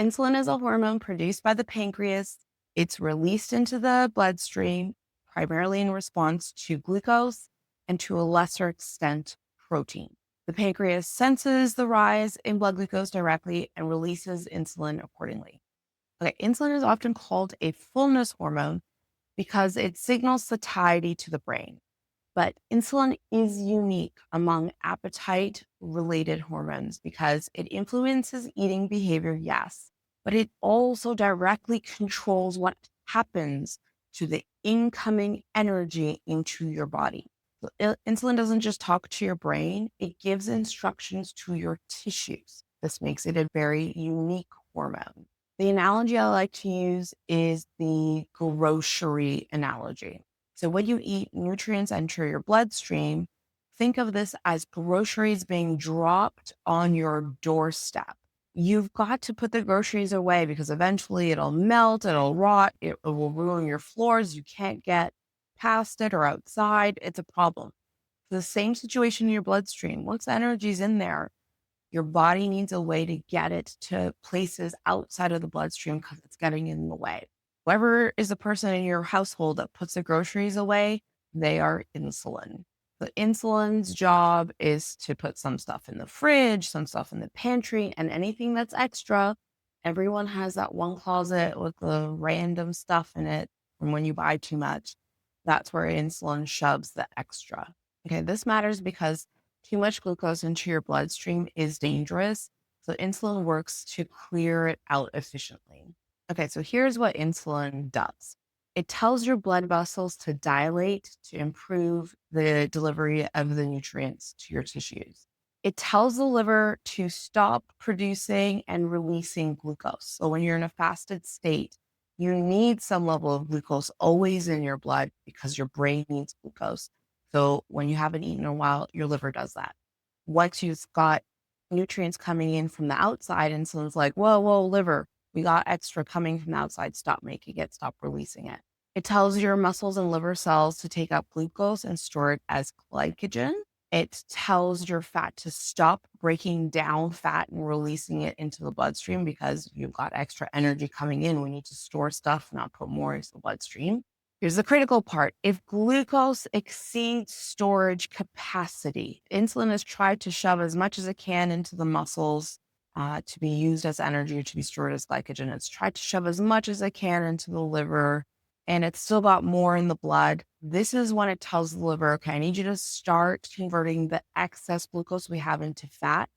Insulin is a hormone produced by the pancreas. It's released into the bloodstream, primarily in response to glucose and to a lesser extent, protein. The pancreas senses the rise in blood glucose directly and releases insulin accordingly. Okay, insulin is often called a fullness hormone because it signals satiety to the brain. But insulin is unique among appetite related hormones because it influences eating behavior, yes, but it also directly controls what happens to the incoming energy into your body. So insulin doesn't just talk to your brain, it gives instructions to your tissues. This makes it a very unique hormone. The analogy I like to use is the grocery analogy. So when you eat, nutrients enter your bloodstream. Think of this as groceries being dropped on your doorstep. You've got to put the groceries away because eventually it'll melt, it'll rot, it will ruin your floors. You can't get past it or outside. It's a problem. The same situation in your bloodstream. Once the energy's in there, your body needs a way to get it to places outside of the bloodstream because it's getting in the way. Whoever is the person in your household that puts the groceries away, they are insulin. The insulin's job is to put some stuff in the fridge, some stuff in the pantry, and anything that's extra. Everyone has that one closet with the random stuff in it from when you buy too much. That's where insulin shoves the extra. Okay, this matters because too much glucose into your bloodstream is dangerous. So insulin works to clear it out efficiently. Okay, so here's what insulin does. It tells your blood vessels to dilate to improve the delivery of the nutrients to your tissues. It tells the liver to stop producing and releasing glucose. So when you're in a fasted state, you need some level of glucose always in your blood because your brain needs glucose. So when you haven't eaten in a while, your liver does that. Once you've got nutrients coming in from the outside, insulin's like, whoa, liver, we got extra coming from the outside. Stop making it, stop releasing it. It tells your muscles and liver cells to take up glucose and store it as glycogen. It tells your fat to stop breaking down fat and releasing it into the bloodstream because you've got extra energy coming in. We need to store stuff, not put more into the bloodstream. Here's the critical part. If glucose exceeds storage capacity, insulin has tried to shove as much as it can into the muscles to be used as energy or to be stored as glycogen. It's tried to shove as much as it can into the liver, and it's still got more in the blood. This is when it tells the liver, okay, I need you to start converting the excess glucose we have into fat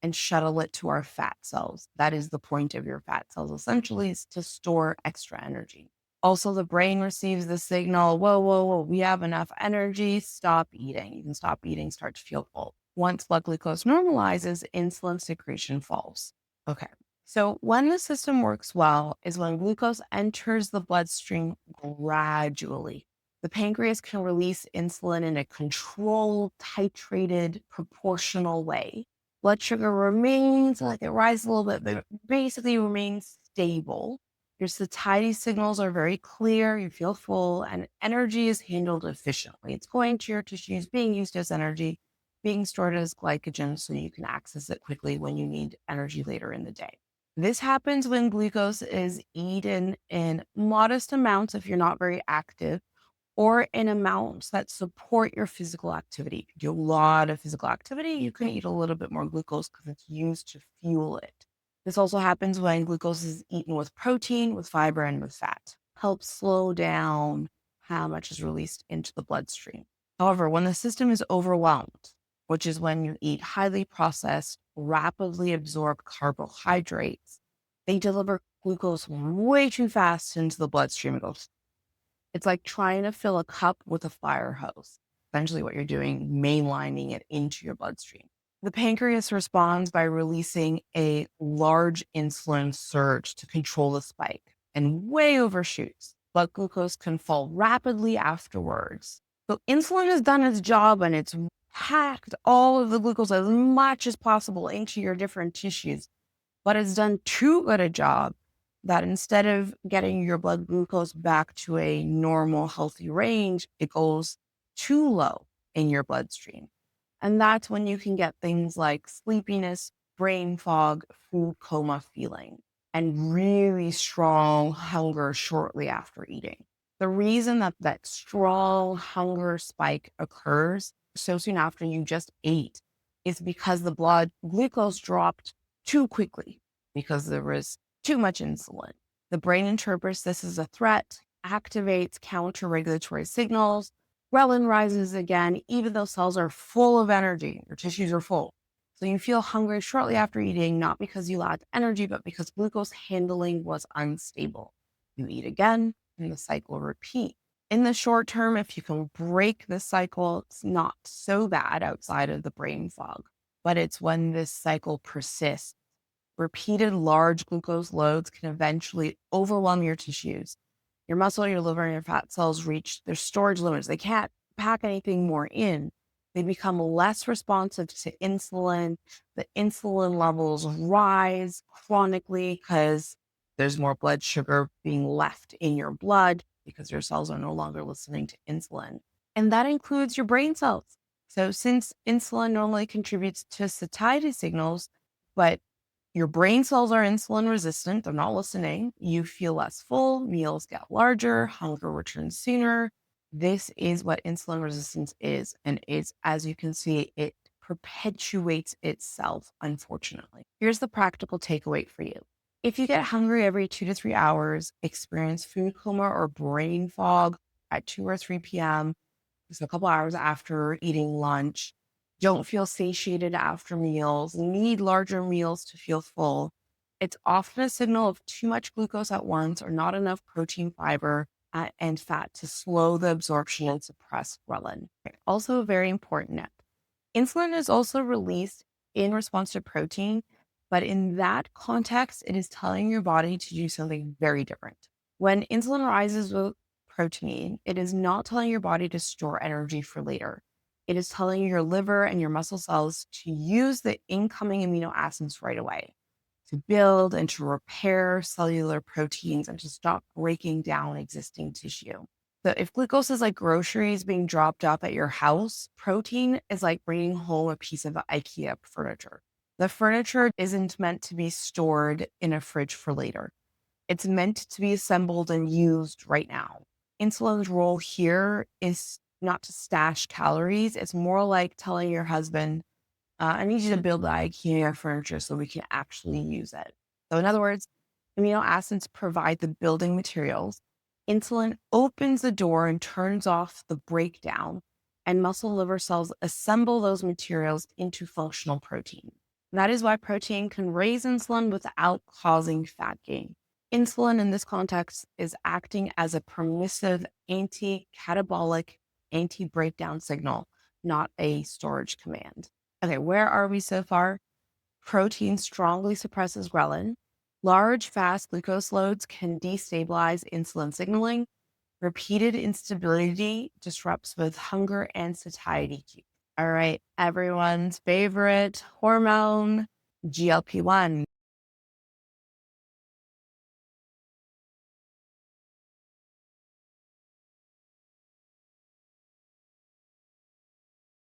and shuttle it to our fat cells. That is the point of your fat cells, essentially, is to store extra energy. Also, the brain receives the signal, whoa, we have enough energy, stop eating. You can stop eating, start to feel full. Once blood glucose normalizes, insulin secretion falls. Okay, so when the system works well is when glucose enters the bloodstream gradually. The pancreas can release insulin in a controlled, titrated, proportional way. Blood sugar remains like it rises a little bit, but basically remains stable. Your satiety signals are very clear, you feel full, and energy is handled efficiently. It's going to your tissues, being used as energy, being stored as glycogen so you can access it quickly when you need energy later in the day. This happens when glucose is eaten in modest amounts if you're not very active, or in amounts that support your physical activity. If you do a lot of physical activity, you can eat a little bit more glucose because it's used to fuel it. This also happens when glucose is eaten with protein, with fiber, and with fat. Helps slow down how much is released into the bloodstream. However, when the system is overwhelmed, which is when you eat highly processed, rapidly absorbed carbohydrates, they deliver glucose way too fast into the bloodstream. It's like trying to fill a cup with a fire hose. Essentially, what you're doing, mainlining it into your bloodstream. The pancreas responds by releasing a large insulin surge to control the spike and way overshoots. Blood glucose can fall rapidly afterwards. So insulin has done its job and it's packed all of the glucose as much as possible into your different tissues, but it's done too good a job that instead of getting your blood glucose back to a normal, healthy range, it goes too low in your bloodstream. And that's when you can get things like sleepiness, brain fog, food coma feeling. and really strong hunger shortly after eating. The reason that that strong hunger spike occurs so soon after you just ate is because the blood glucose dropped too quickly because there was too much insulin. The brain interprets this as a threat, activates counter-regulatory signals. Ghrelin rises again, even though cells are full of energy, your tissues are full. So you feel hungry shortly after eating, not because you lacked energy, but because glucose handling was unstable. You eat again, and the cycle repeats. In the short term, if you can break the cycle, it's not so bad outside of the brain fog. But it's when this cycle persists. Repeated large glucose loads can eventually overwhelm your tissues. Your muscle, your liver, and your fat cells reach their storage limits. They can't pack anything more in. They become less responsive to insulin. The insulin levels rise chronically because there's more blood sugar being left in your blood because your cells are no longer listening to insulin. And that includes your brain cells. So since insulin normally contributes to satiety signals, but your brain cells are insulin resistant, they're not listening, you feel less full, meals get larger, hunger returns sooner. This is what insulin resistance is. And it's, as you can see, it perpetuates itself, unfortunately. Here's the practical takeaway for you. If you get hungry every 2 to 3 hours, experience food coma or brain fog at 2 or 3 p.m., just a couple hours after eating lunch, don't feel satiated after meals, need larger meals to feel full, it's often a signal of too much glucose at once or not enough protein, fiber, and fat to slow the absorption and suppress ghrelin. Also, very important note, insulin is also released in response to protein, but in that context, it is telling your body to do something very different. When insulin rises with protein, it is not telling your body to store energy for later. It is telling your liver and your muscle cells to use the incoming amino acids right away, to build and to repair cellular proteins and to stop breaking down existing tissue. So if glucose is like groceries being dropped off at your house, protein is like bringing home a piece of IKEA furniture. The furniture isn't meant to be stored in a fridge for later. It's meant to be assembled and used right now. Insulin's role here is not to stash calories. It's more like telling your husband, I need you to build the IKEA furniture so we can actually use it. So in other words, amino acids provide the building materials. Insulin opens the door and turns off the breakdown, and muscle liver cells assemble those materials into functional protein. That is why protein can raise insulin without causing fat gain. Insulin in this context is acting as a permissive anti-catabolic, anti-breakdown signal, not a storage command. Okay, where are we so far? Protein strongly suppresses ghrelin. Large, fast glucose loads can destabilize insulin signaling. Repeated instability disrupts both hunger and satiety cues. All right, everyone's favorite hormone, GLP-1.